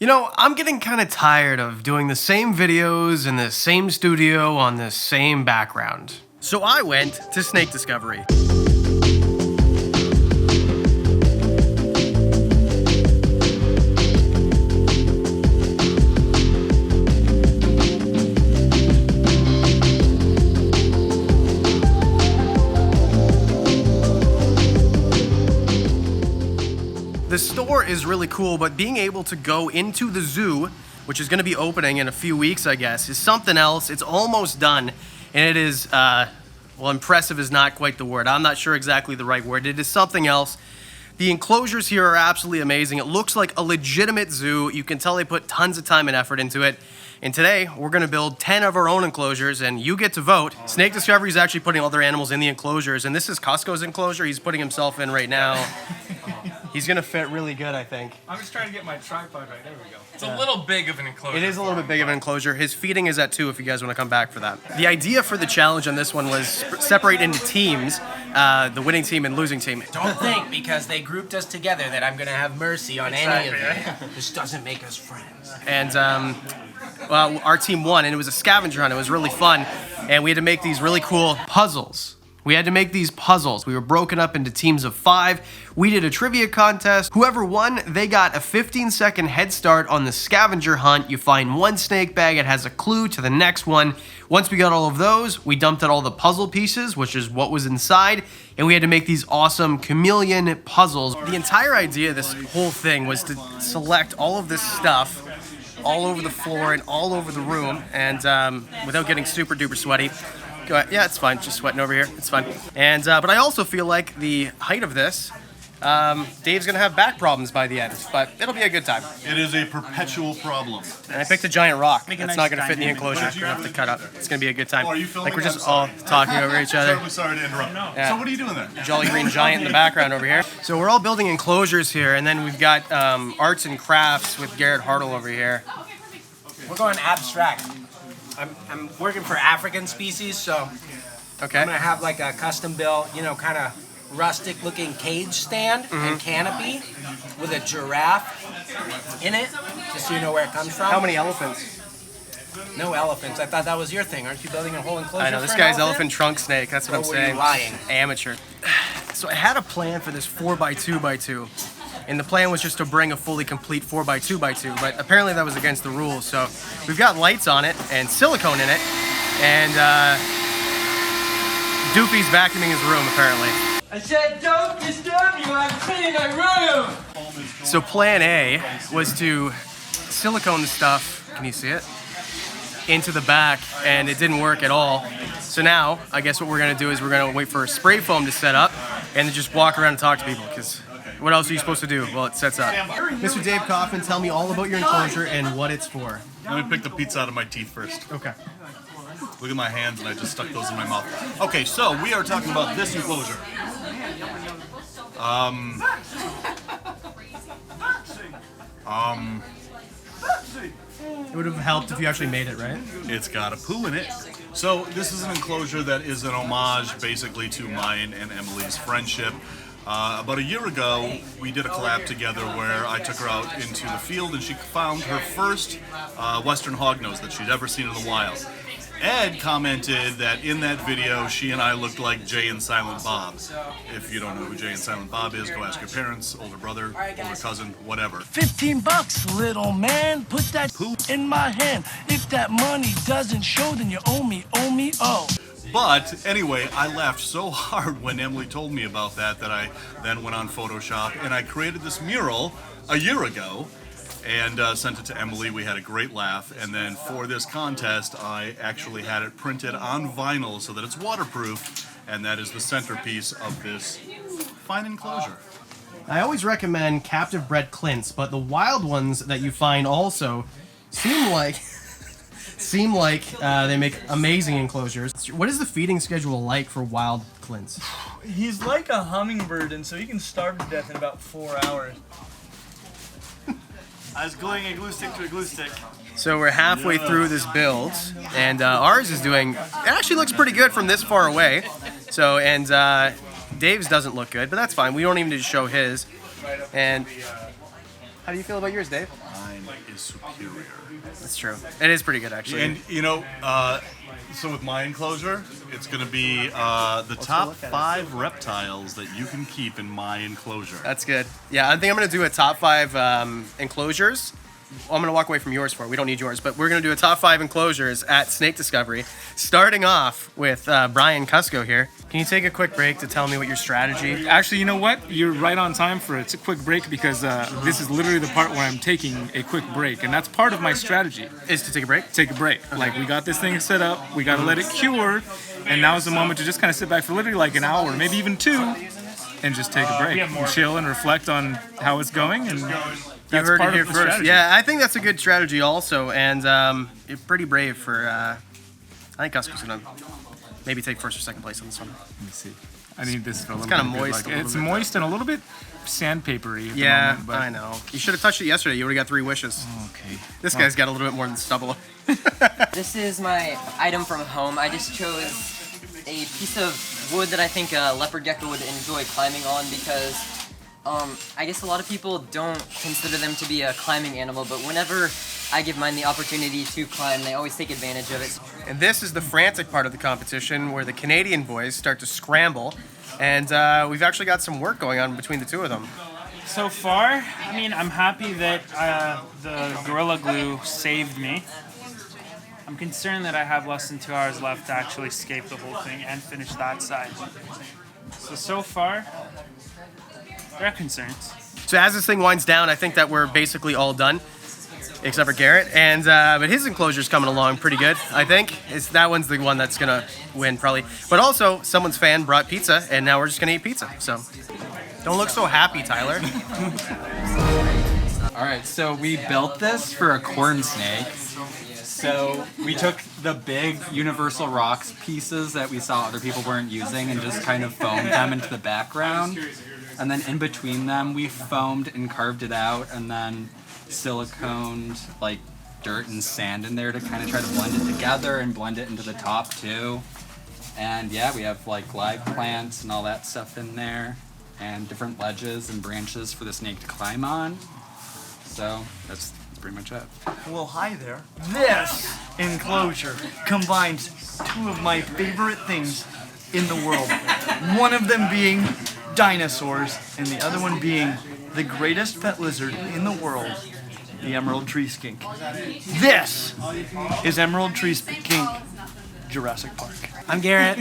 You know, I'm getting kind of tired of doing the same videos in the same studio on the same background. So I went to Snake Discovery. The store is really cool, but being able to go into the zoo, which is going to be opening in a few weeks, I guess, is something else. It's almost done, and it is, well, impressive is not quite the word. I'm not sure exactly the right word. It is something else. The enclosures here are absolutely amazing. It looks like a legitimate zoo. You can tell they put tons of time and effort into it. And today, we're going to build 10 of our own enclosures, and you get to vote. Snake Discovery is actually putting other animals in the enclosures, and this is Costco's enclosure he's putting himself in right now. He's gonna fit really good, I think. I'm just trying to get my tripod right. There we go. It's a little big of an enclosure. It is a little bit big of an enclosure. His feeding is at 2 if you guys want to come back for that. The idea for the challenge on this one was separate into teams, the winning team and losing team. Don't think because they grouped us together that I'm gonna have mercy on any of you. This doesn't make us friends. And well, our team won, and it was a scavenger hunt. It was really fun, and we had to make these really cool puzzles. We had to make these puzzles. We were broken up into teams of 5. We did a trivia contest. Whoever won, they got a 15-second head start on the scavenger hunt. You find one snake bag, it has a clue to the next one. Once we got all of those, we dumped out all the puzzle pieces, which is what was inside, and we had to make these awesome chameleon puzzles. The entire idea of this whole thing was to select all of this stuff all over the floor and all over the room, and without getting super duper sweaty. Go ahead. Yeah, it's fine. Just sweating over here. It's fine. And but I also feel like the height of this, Dave's gonna have back problems by the end, but it'll be a good time. It is a perpetual problem. And I picked a giant rock. That's not gonna fit in the enclosure. You have to cut up. It's gonna be a good time. Are you filming? Like we're just all talking over each other. Terribly sorry to interrupt. Yeah. So what are you doing there? Jolly green giant in the background over here. So we're all building enclosures here, and then we've got arts and crafts with Garrett Hartle over here. We're going abstract. I'm working for African species, so Okay. I'm gonna have like a custom built, you know, kind of rustic looking cage stand and canopy with a giraffe in it, just so you know where it comes from. How many elephants? No elephants. I thought that was your thing. Aren't you building a whole enclosure? I know, this for guy's an elephant trunk snake. That's what Or I'm were you saying. lying? Amateur. So I had a plan for this 4x2x2. And the plan was just to bring a fully complete 4x2x2, but apparently that was against the rules. So we've got lights on it and silicone in it, and Doofy's vacuuming his room apparently. I said, don't disturb me while I'm cleaning my room. So plan A was to silicone the stuff, can you see it, into the back, and it didn't work at all. So now, I guess what we're gonna do is we're gonna wait for spray foam to set up and then just walk around and talk to people, because what else are you supposed to do? Well, it sets up. Mr. Dave Kaufman, tell me all about your enclosure and what it's for. Let me pick the pizza out of my teeth first. Okay. Look at my hands, and I just stuck those in my mouth. Okay, so we are talking about this enclosure. It would have helped if you actually made it, right? It's got a poo in it. So this is an enclosure that is an homage, basically, to mine and Emily's friendship. About a year ago, we did a collab together where I took her out into the field and she found her first western hognose that she'd ever seen in the wild. Ed commented that in that video, she and I looked like Jay and Silent Bob. If you don't know who Jay and Silent Bob is, go ask your parents, older brother, older cousin, whatever. $15, little man. Put that poop in my hand. If that money doesn't show, then you owe me, oh. But anyway, I laughed so hard when Emily told me about that I then went on Photoshop and I created this mural a year ago and sent it to Emily. We had a great laugh, and then for this contest I actually had it printed on vinyl so that it's waterproof, and that is the centerpiece of this fine enclosure. I always recommend captive bred Clints, but the wild ones that you find also seem like they make amazing enclosures. What is the feeding schedule like for wild Clints? He's like a hummingbird, and so he can starve to death in about 4 hours. I was gluing a glue stick to a glue stick. So we're halfway through this build, and ours is doing, it actually looks pretty good from this far away. So, and Dave's doesn't look good, but that's fine. We don't even need to show his. And how do you feel about yours, Dave? I'm mine is superior. That's true. It is pretty good, actually. And you know, so with my enclosure, it's going to be the top 5 reptiles that you can keep in my enclosure. That's good. Yeah, I think I'm going to do a top 5 enclosures. Well, I'm going to walk away from yours for it. We don't need yours, but we're going to do a top 5 enclosures at Snake Discovery. Starting off with Brian Cusco here. Can you take a quick break to tell me what your strategy? Actually, you know what? You're right on time for it. It's a quick break because this is literally the part where I'm taking a quick break, and that's part of my strategy. Is to take a break? Take a break. Okay. Like, we got this thing set up, we got to let it cure, and now is the moment to just kind of sit back for literally like an hour, maybe even 2, and just take a break and chill and reflect on how it's going. And that's heard part it here of the first. strategy. Yeah, I think that's a good strategy also, and you're pretty brave for. I think Cusco's gonna maybe take first or second place on this one. Let me see. I need this for a little kinda bit. moist a little It's bit. moist and a little bit sandpapery. At Yeah, the moment, but I know. You should have touched it yesterday. You would have got 3 wishes. okay. This guy's got a little bit more than stubble. This is my item from home. I just chose a piece of wood that I think a leopard gecko would enjoy climbing on because I guess a lot of people don't consider them to be a climbing animal, but whenever I give mine the opportunity to climb, they always take advantage of it. And this is the frantic part of the competition where the Canadian boys start to scramble. And we've actually got some work going on between the two of them. So far, I mean, I'm happy that the Gorilla Glue saved me. I'm concerned that I have less than 2 hours left to actually escape the whole thing and finish that side. So far, there are concerns. So as this thing winds down, I think that we're basically all done, except for Garrett. And but his enclosure's coming along pretty good, I think. That one's the one that's gonna win probably. But also, someone's fan brought pizza, and now we're just gonna eat pizza. So don't look so happy, Tyler. All right, so we built this for a corn snake. So we took the big universal rocks pieces that we saw other people weren't using and just kind of foamed them into the background. And then in between them, we foamed and carved it out and then siliconed like dirt and sand in there to kind of try to blend it together and blend it into the top too. And yeah, we have like live plants and all that stuff in there and different ledges and branches for the snake to climb on. So that's pretty much it. Well, hi there. This enclosure combines 2 of my favorite things in the world. One of them being dinosaurs, and the other one being the greatest pet lizard in the world, the emerald tree skink. This is emerald tree skink Jurassic Park. I'm Garrett.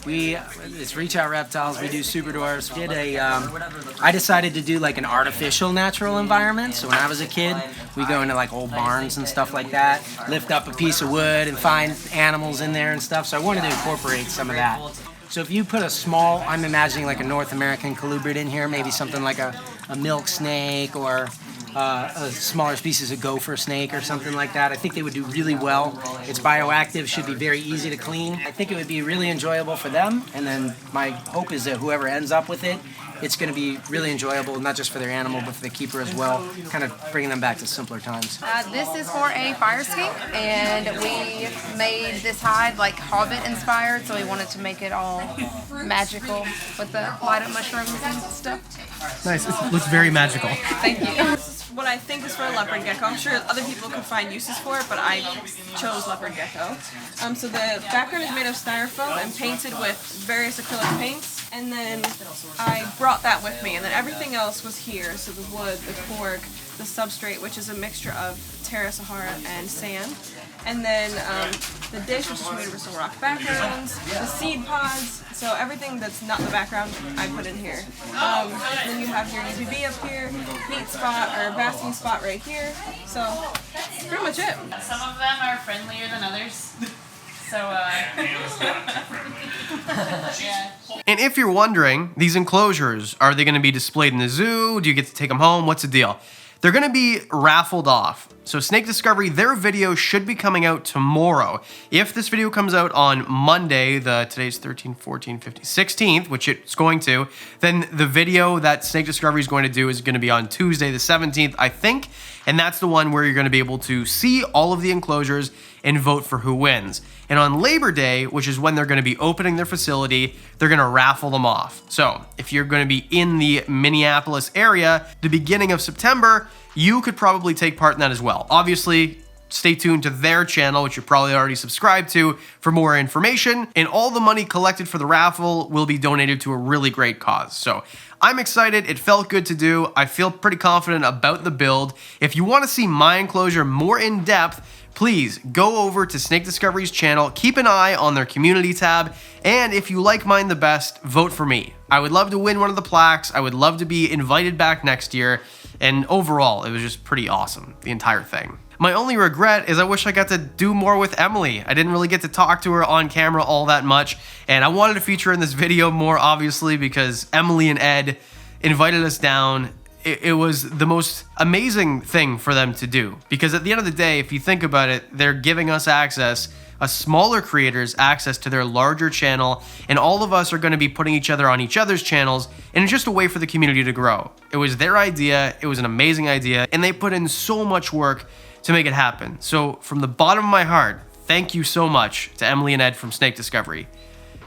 It's Reach Out Reptiles. We do super doors. I decided to do like an artificial natural environment. So when I was a kid, we go into like old barns and stuff like that, lift up a piece of wood and find animals in there and stuff. So I wanted to incorporate some of that. So if you put a small, I'm imagining like a North American colubrid in here, maybe something like a milk snake or a smaller species of gopher snake or something like that. I think they would do really well. It's bioactive, should be very easy to clean. I think it would be really enjoyable for them, and then my hope is that whoever ends up with it, it's going to be really enjoyable, not just for their animal, but for the keeper as well, kind of bringing them back to simpler times. This is for a fire skink, and we made this hide like Hobbit inspired, so we wanted to make it all magical with the light up mushrooms and stuff. Nice. It looks very magical. Thank you. What I think is for a leopard gecko. I'm sure other people could find uses for it, but I chose leopard gecko. So the background is made of styrofoam and painted with various acrylic paints, and then I brought that with me, and then everything else was here. So the wood, the cork, the substrate, which is a mixture of Terra Sahara and sand, and then the dish, which is made of some rock backgrounds, the seed pods. So everything that's not in the background, I put in here. Then you have your UVB up here, heat spot or basking spot right here. So that's pretty much it. Some of them are friendlier than others. So, yeah. And if you're wondering, these enclosures, are they going to be displayed in the zoo? Do you get to take them home? What's the deal? They're going to be raffled off. So Snake Discovery, their video should be coming out tomorrow. If this video comes out on Monday, today's 13, 14, 15, 16th, which it's going to, then the video that Snake Discovery is going to do is going to be on Tuesday the 17th, I think. and that's the one where you're going to be able to see all of the enclosures and vote for who wins. And on Labor Day, which is when they're going to be opening their facility, they're going to raffle them off. So if you're going to be in the Minneapolis area, the beginning of September, you could probably take part in that as well. Obviously, stay tuned to their channel, which you're probably already subscribed to, for more information. And all the money collected for the raffle will be donated to a really great cause. So I'm excited. It felt good to do. I feel pretty confident about the build. If you want to see my enclosure more in depth, please go over to Snake Discovery's channel, keep an eye on their community tab, and if you like mine the best, vote for me. I would love to win one of the plaques. I would love to be invited back next year. And overall, it was just pretty awesome, the entire thing. My only regret is I wish I got to do more with Emily. I didn't really get to talk to her on camera all that much, and I wanted to feature in this video more, obviously, because Emily and Ed invited us down. It was the most amazing thing for them to do, because at the end of the day, if you think about it, they're giving us access, smaller creators access to their larger channel, and all of us are going to be putting each other on each other's channels, and it's just a way for the community to grow. It was their idea, it was an amazing idea, and they put in so much work to make it happen. So from the bottom of my heart, thank you so much to Emily and Ed from Snake Discovery.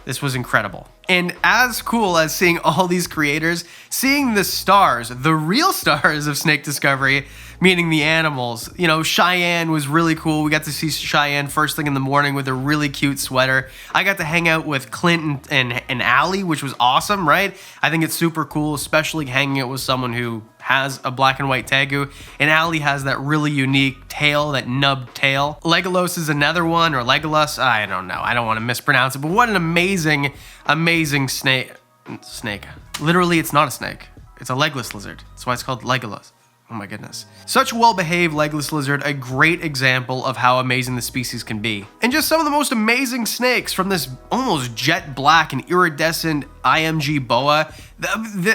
This was incredible. And as cool as seeing all these creators, seeing the stars, the real stars of Snake Discovery, meaning the animals. You know, Cheyenne was really cool. We got to see Cheyenne first thing in the morning with a really cute sweater. I got to hang out with Clint and Allie, which was awesome, right? I think it's super cool, especially hanging out with someone who has a black and white tegu, and Allie has that really unique tail, that nub tail. Legolas is another one, or Legolas, I don't know. I don't want to mispronounce it, but what an amazing snake. Literally, it's not a snake. It's a legless lizard. That's why it's called Legolas. Oh my goodness. Such a well-behaved legless lizard, a great example of how amazing the species can be. And just some of the most amazing snakes, from this almost jet black and iridescent IMG boa.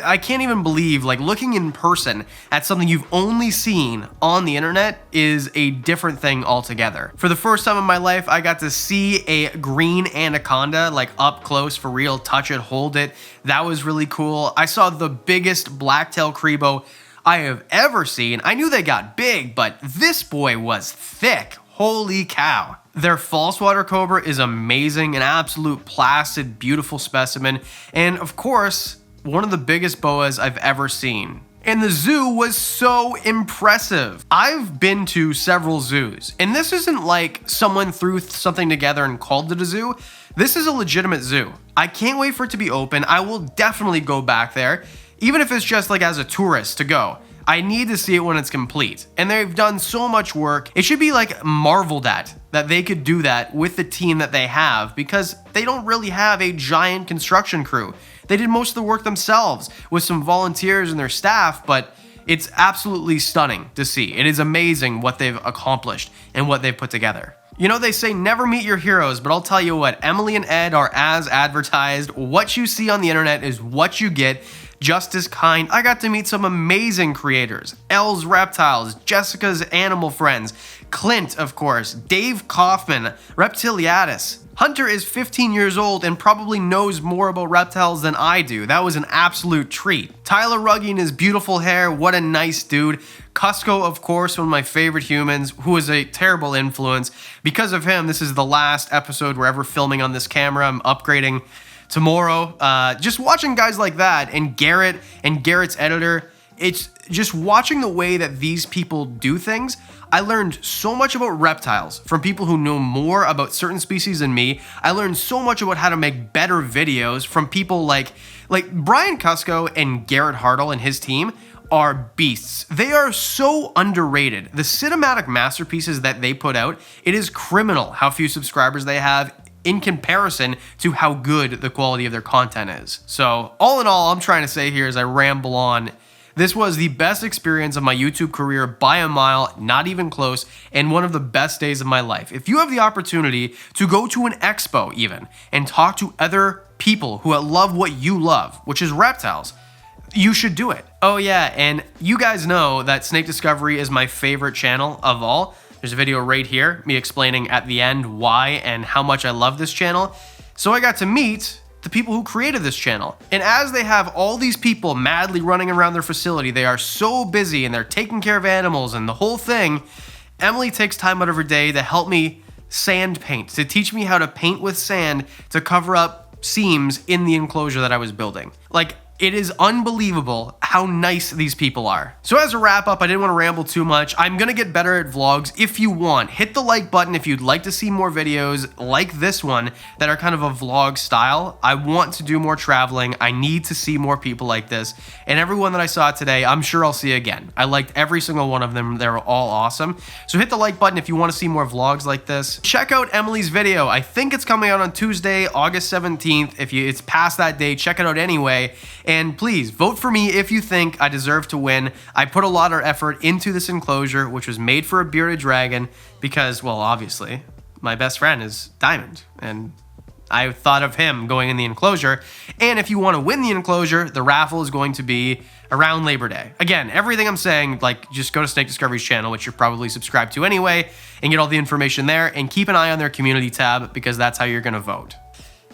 I can't even believe, like, looking in person at something you've only seen on the internet is a different thing altogether. For the first time in my life, I got to see a green anaconda, like, up close, for real, touch it, hold it. That was really cool. I saw the biggest blacktail crebo I have ever seen. I knew they got big, but this boy was thick. Holy cow. Their false water cobra is amazing, an absolute placid, beautiful specimen, and of course, one of the biggest boas I've ever seen. And the zoo was so impressive. I've been to several zoos, and this isn't like someone threw something together and called it a zoo. This is a legitimate zoo. I can't wait for it to be open. I will definitely go back there, even if it's just like as a tourist to go. I need to see it when it's complete. And they've done so much work. It should be like marveled at that they could do that with the team that they have, because they don't really have a giant construction crew. They did most of the work themselves with some volunteers and their staff, but it's absolutely stunning to see. It is amazing what they've accomplished and what they've put together. You know, they say never meet your heroes, but I'll tell you what, Emily and Ed are as advertised. What you see on the internet is what you get. Just as kind. I got to meet some amazing creators. Elle's Reptiles, Jessica's Animal Friends, Clint, of course, Dave Kaufman, Reptiliatus. Hunter is 15 years old and probably knows more about reptiles than I do. That was an absolute treat. Tyler Ruggie and his beautiful hair, what a nice dude. Costco, of course, one of my favorite humans, who is a terrible influence. Because of him, this is the last episode we're ever filming on this camera. I'm upgrading tomorrow. Just watching guys like that, and Garrett and Garrett's editor, it's just watching the way that these people do things. I learned so much about reptiles from people who know more about certain species than me. I learned so much about how to make better videos from people like Brian Costco and Garrett Hartle and his team are beasts. They are so underrated. The cinematic masterpieces that they put out, it is criminal how few subscribers they have in comparison to how good the quality of their content is. So all in all, I'm trying to say here as I ramble on, this was the best experience of my YouTube career by a mile, not even close, and one of the best days of my life. If you have the opportunity to go to an expo even and talk to other people who love what you love, which is reptiles, you should do it. Oh yeah, and you guys know that Snake Discovery is my favorite channel of all. There's a video right here, me explaining at the end why and how much I love this channel. So I got to meet the people who created this channel. And as they have all these people madly running around their facility, they are so busy and they're taking care of animals and the whole thing, Emily takes time out of her day to help me sand paint, to teach me how to paint with sand to cover up seams in the enclosure that I was building. Like, it is unbelievable how nice these people are. So as a wrap up, I didn't want to ramble too much. I'm gonna get better at vlogs. If you want, hit the like button if you'd like to see more videos like this one that are kind of a vlog style. I want to do more traveling. I need to see more people like this. And everyone that I saw today, I'm sure I'll see again. I liked every single one of them. They were all awesome. So hit the like button if you want to see more vlogs like this. Check out Emily's video. I think it's coming out on Tuesday, August 17th. If it's past that date, check it out anyway. And please vote for me if you think I deserve to win. I put a lot of effort into this enclosure, which was made for a bearded dragon because, well, obviously, my best friend is Diamond, and I thought of him going in the enclosure. And if you want to win the enclosure, the raffle is going to be around Labor Day. Again, everything I'm saying, like, just go to Snake Discovery's channel, which you're probably subscribed to anyway, and get all the information there, and keep an eye on their community tab because that's how you're going to vote.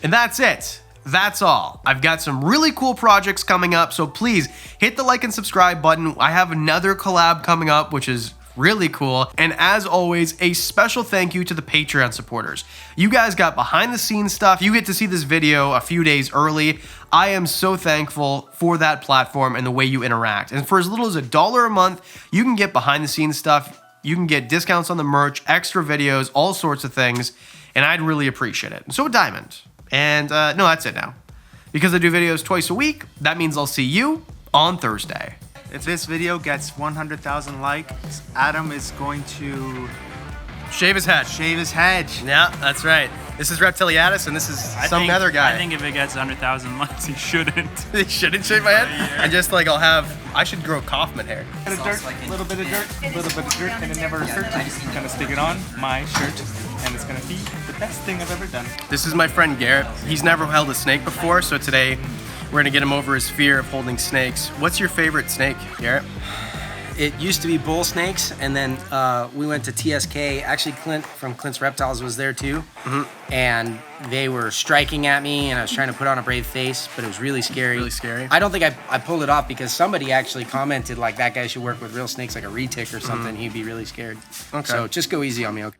And that's it. That's all. I've got some really cool projects coming up, so please hit the like and subscribe button. I have another collab coming up, which is really cool. And as always, a special thank you to the Patreon supporters. You guys got behind the scenes stuff. You get to see this video a few days early. I am so thankful for that platform and the way you interact. And for as little as $1 a month, you can get behind the scenes stuff. You can get discounts on the merch, extra videos, all sorts of things. And I'd really appreciate it. And so would Diamond. And no, that's it now. Because I do videos twice a week, that means I'll see you on Thursday. If this video gets 100,000 likes, Adam is going to shave his head. Shave his head. Yeah, that's right. This is Reptiliatus, and this is some other guy. I think if it gets 100,000 likes, he shouldn't. He shouldn't shave my head? And just like I should grow Kaufman hair. A little bit of dirt, and it never hurts. I'm just gonna stick it on my shirt, and it's gonna be the best thing I've ever done. This is my friend Garrett. He's never held a snake before, so today we're gonna get him over his fear of holding snakes. What's your favorite snake, Garrett? It used to be bull snakes, and then we went to TSK. Actually, Clint from Clint's Reptiles was there too, and they were striking at me, and I was trying to put on a brave face, but it was really scary. Really scary? I don't think I pulled it off because somebody actually commented like that guy should work with real snakes, like a retic or something. He'd be really scared. Okay. So just go easy on me, okay?